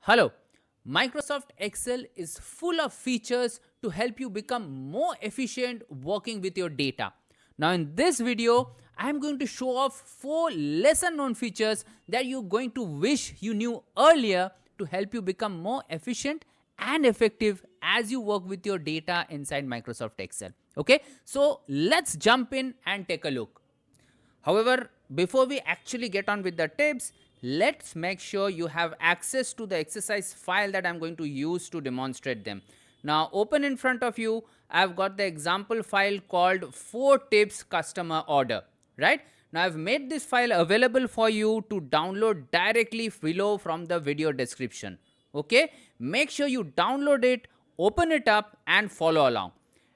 Hello. Microsoft Excel is full of features to help you become more efficient working with your data. Now, in this video, I am going to show off 4 lesser known features that you're going to wish you knew earlier to help you become more efficient and effective as you work with your data inside Microsoft Excel. Okay, so let's jump in and take a look. However, before we actually get on with the tips, let's make sure you have access to the exercise file that I'm going to use to demonstrate them. Now, open in front of you, I've got the example file called 4 tips customer order, right? Now, I've made this file available for you to download directly below from the video description. Okay, make sure you download it, open it up, and follow along.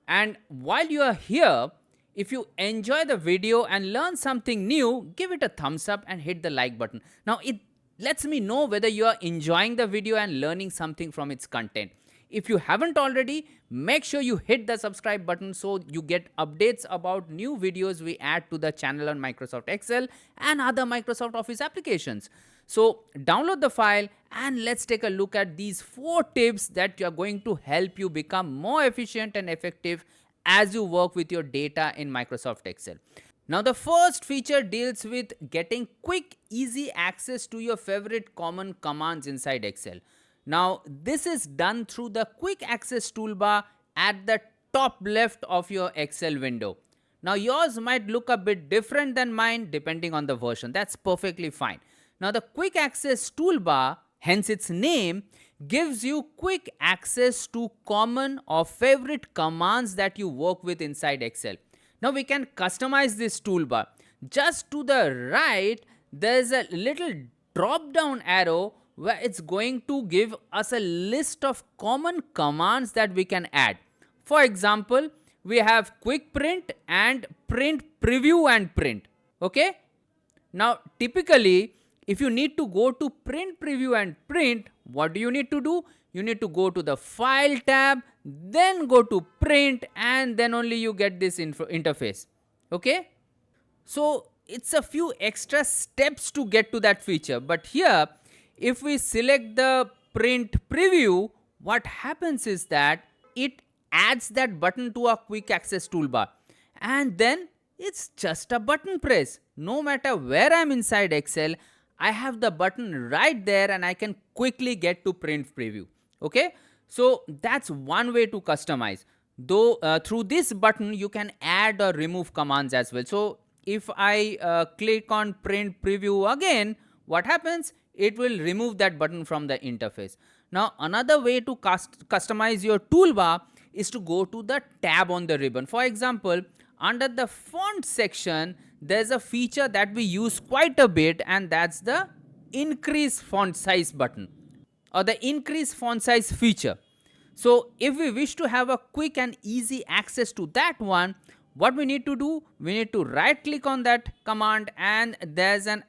And while you are here, if you enjoy the video and learn something new, give it a thumbs up and hit the like button. Now, it lets me know whether you are enjoying the video and learning something from its content. If you haven't already, make sure you hit the subscribe button so you get updates about new videos we add to the channel on Microsoft Excel and other Microsoft Office applications. So, download the file and let's take a look at these 4 tips that are going to help you become more efficient and effective as you work with your data in Microsoft Excel. Now, the first feature deals with getting quick, easy access to your favorite common commands inside Excel. Now, this is done through the quick access toolbar at the top left of your Excel window. Now, yours might look a bit different than mine depending on the version. That's perfectly fine. Now, the quick access toolbar, hence its name, gives you quick access to common or favorite commands that you work with inside Excel. Now, we can customize this toolbar. Just to the right, there's a little drop down arrow where it's going to give us a list of common commands that we can add. For example, we have quick print and print preview and print. Okay. Now, typically, if you need to go to print preview and print, what do you need to do? You need to go to the file tab, then go to print, and then only you get this interface. Okay. So, it's a few extra steps to get to that feature. But here, if we select the print preview, what happens is that it adds that button to our quick access toolbar. And then it's just a button press. No matter where I'm inside Excel, I have the button right there and I can quickly get to print preview. Okay, so that's one way to customize. Though through this button you can add or remove commands as well. So if I click on print preview again, what happens? It will remove that button from the interface. Now, another way to customize your toolbar is to go to the tab on the ribbon. For example, under the font section, there's a feature that we use quite a bit, and that's the increase font size button or the increase font size feature. So, if we wish to have a quick and easy access to that one, what we need to do? We need to right click on that command and there's an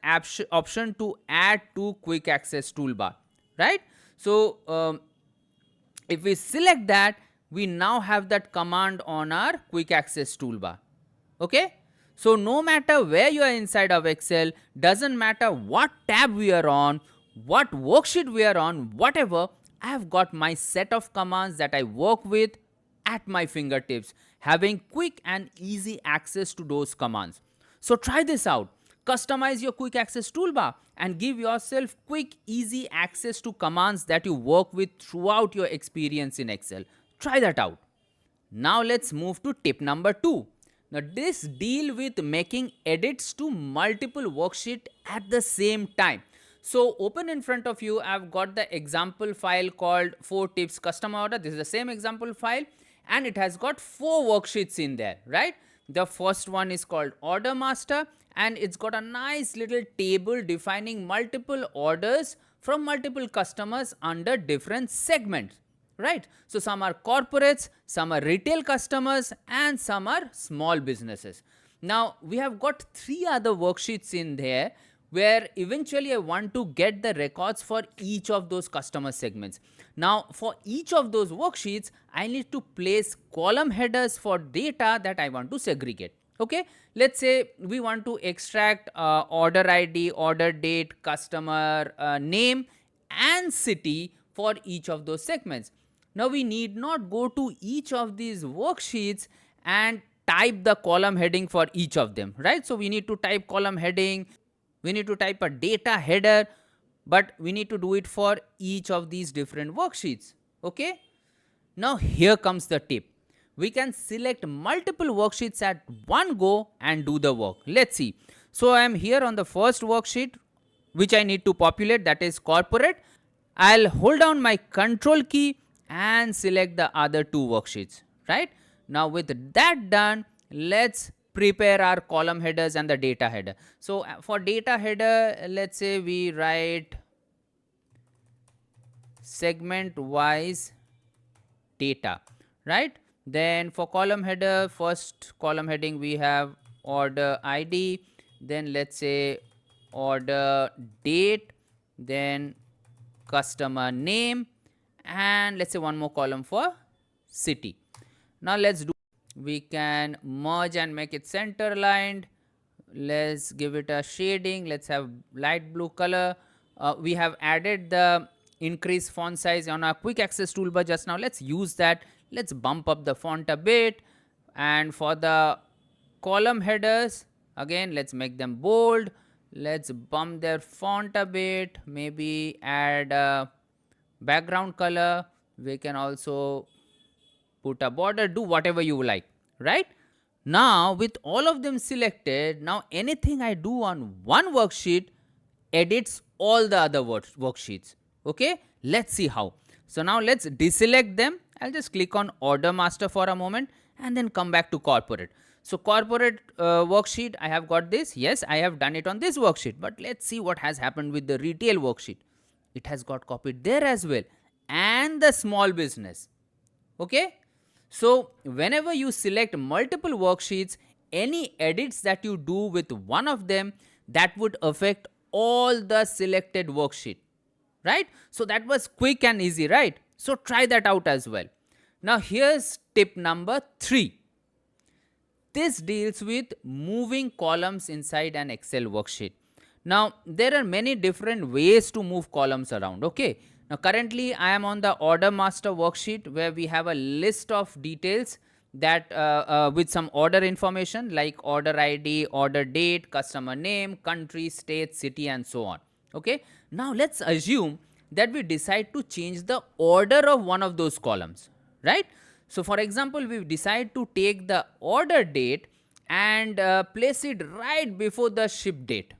option to add to quick access toolbar, right? So, if we select that, we now have that command on our quick access toolbar. Okay. So, no matter where you are inside of Excel, doesn't matter what tab we are on, what worksheet we are on, whatever, I have got my set of commands that I work with at my fingertips, having quick and easy access to those commands. So, try this out. Customize your quick access toolbar and give yourself quick, easy access to commands that you work with throughout your experience in Excel. Try that out. Now, let's move to tip number 2. Now, this deal with making edits to multiple worksheets at the same time. So, open in front of you, I've got the example file called 4 tips customer order. This is the same example file and it has got 4 worksheets in there, right? The first one is called order master and it's got a nice little table defining multiple orders from multiple customers under different segments. Right. So, some are corporates, some are retail customers and some are small businesses. Now, we have got 3 other worksheets in there where eventually I want to get the records for each of those customer segments. Now, for each of those worksheets, I need to place column headers for data that I want to segregate. Okay, let's say we want to extract order ID, order date, customer name and city for each of those segments. Now we need not go to each of these worksheets and type the column heading for each of them, right? So we need to type column heading, we need to type a data header, but we need to do it for each of these different worksheets. Okay. Now here comes the tip. We can select multiple worksheets at one go and do the work. Let's see. So I am here on the first worksheet which I need to populate, that is corporate. I'll hold down my control key and select the other two worksheets, right? Now with that done, let's prepare our column headers and the data header. So for data header, let's say we write segment wise data, right? Then for column header, first column heading we have order ID, then let's say order date, then customer name, and let's say one more column for city. Now let's do, we can merge and make it center aligned. Let's give it a shading, let's have light blue color. We have added the increase font size on our quick access toolbar just now. Let's use that. Let's bump up the font a bit. And for the column headers, again let's make them bold. Let's bump their font a bit, maybe add a background color. We can also put a border, do whatever you like, right? Now with all of them selected, now anything I do on one worksheet edits all the other worksheets. Okay, let's see how. So now let's deselect them. I'll just click on order master for a moment and then come back to corporate. So corporate worksheet, I have got this. Yes, I have done it on this worksheet, but let's see what has happened with the retail worksheet. It has got copied there as well, and the small business. Okay. So whenever you select multiple worksheets, any edits that you do with one of them, that would affect all the selected worksheet, right? So that was quick and easy, right? So try that out as well. Now here's tip number 3. This deals with moving columns inside an Excel worksheet. Now there are many different ways to move columns around. Okay. Now currently I am on the order master worksheet where we have a list of details that with some order information like order ID, order date, customer name, country, state, city, and so on. Okay. Now let's assume that we decide to change the order of one of those columns, right? So for example, we decide to take the order date and place it right before the ship date.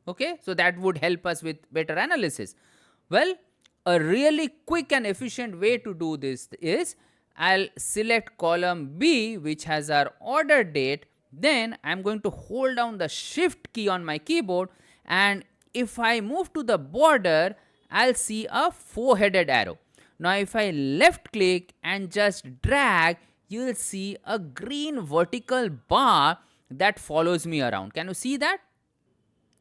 Okay, so that would help us with better analysis. Well, a really quick and efficient way to do this is I'll select column B, which has our order date. Then I'm going to hold down the shift key on my keyboard, and if I move to the border, I'll see a 4-headed arrow. Now if I left click and just drag, you'll see a green vertical bar that follows me around. Can you see that?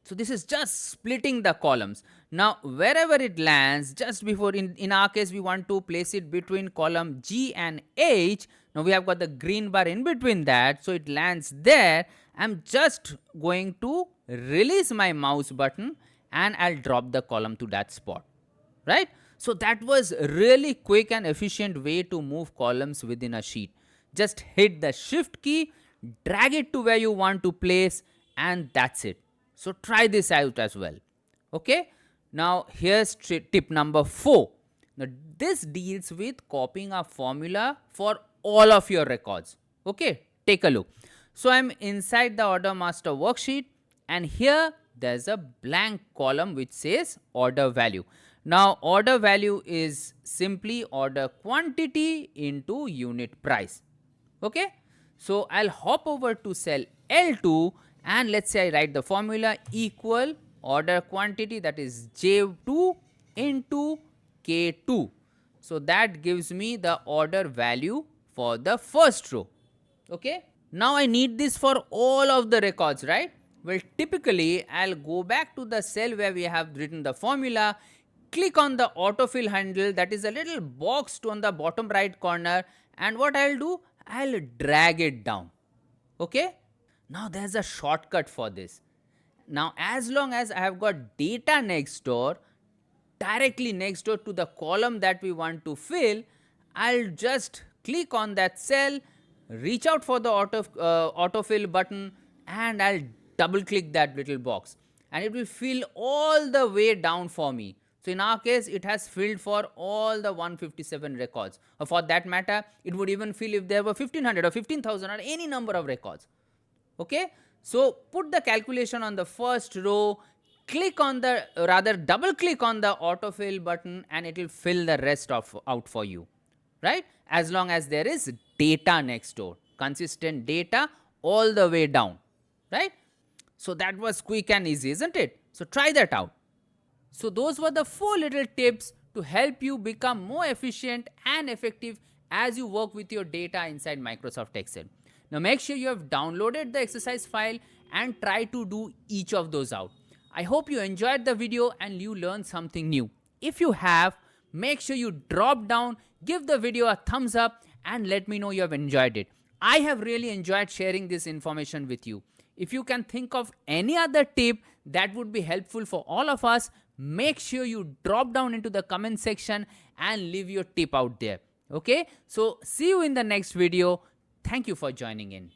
So this is just splitting the columns. Now wherever it lands, just before, in our case we want to place it between column G and H. Now we have got the green bar in between that, so it lands there. I'm just going to release my mouse button and I'll drop the column to that spot, right? So that was really quick and efficient way to move columns within a sheet. Just hit the shift key, drag it to where you want to place, and that's it. So try this out as well. Okay. Now here's tip number 4. Now this deals with copying a formula for all of your records. Okay. Take a look. So I'm inside the order master worksheet, and here there's a blank column which says order value. Now order value is simply order quantity into unit price. Okay. So I'll hop over to cell L2 and let's say I write the formula equal order quantity, that is J2 into K2. So that gives me the order value for the first row. Okay. Now I need this for all of the records, right? Well, typically I'll go back to the cell where we have written the formula, click on the autofill handle, that is a little box on the bottom right corner, and what I'll do, I'll drag it down. Okay. Now there's a shortcut for this. Now as long as I have got data next door, directly next door to the column that we want to fill, I'll just click on that cell, reach out for the autofill button, and I'll double click that little box, and it will fill all the way down for me. So in our case, it has filled for all the 157 records, or for that matter, it would even fill if there were 1500 or 15,000 or any number of records. Okay, so put the calculation on the first row, click on the, rather double click on the autofill button, and it will fill the rest of out for you, right? As long as there is data next door, consistent data all the way down, right? So that was quick and easy, isn't it? So try that out. So those were the 4 little tips to help you become more efficient and effective as you work with your data inside Microsoft Excel. Now make sure you have downloaded the exercise file and try to do each of those out. I hope you enjoyed the video and you learned something new. If you have, make sure you drop down, give the video a thumbs up, and let me know you have enjoyed it. I have really enjoyed sharing this information with you. If you can think of any other tip that would be helpful for all of us, make sure you drop down into the comment section and leave your tip out there. Okay, so see you in the next video. Thank you for joining in.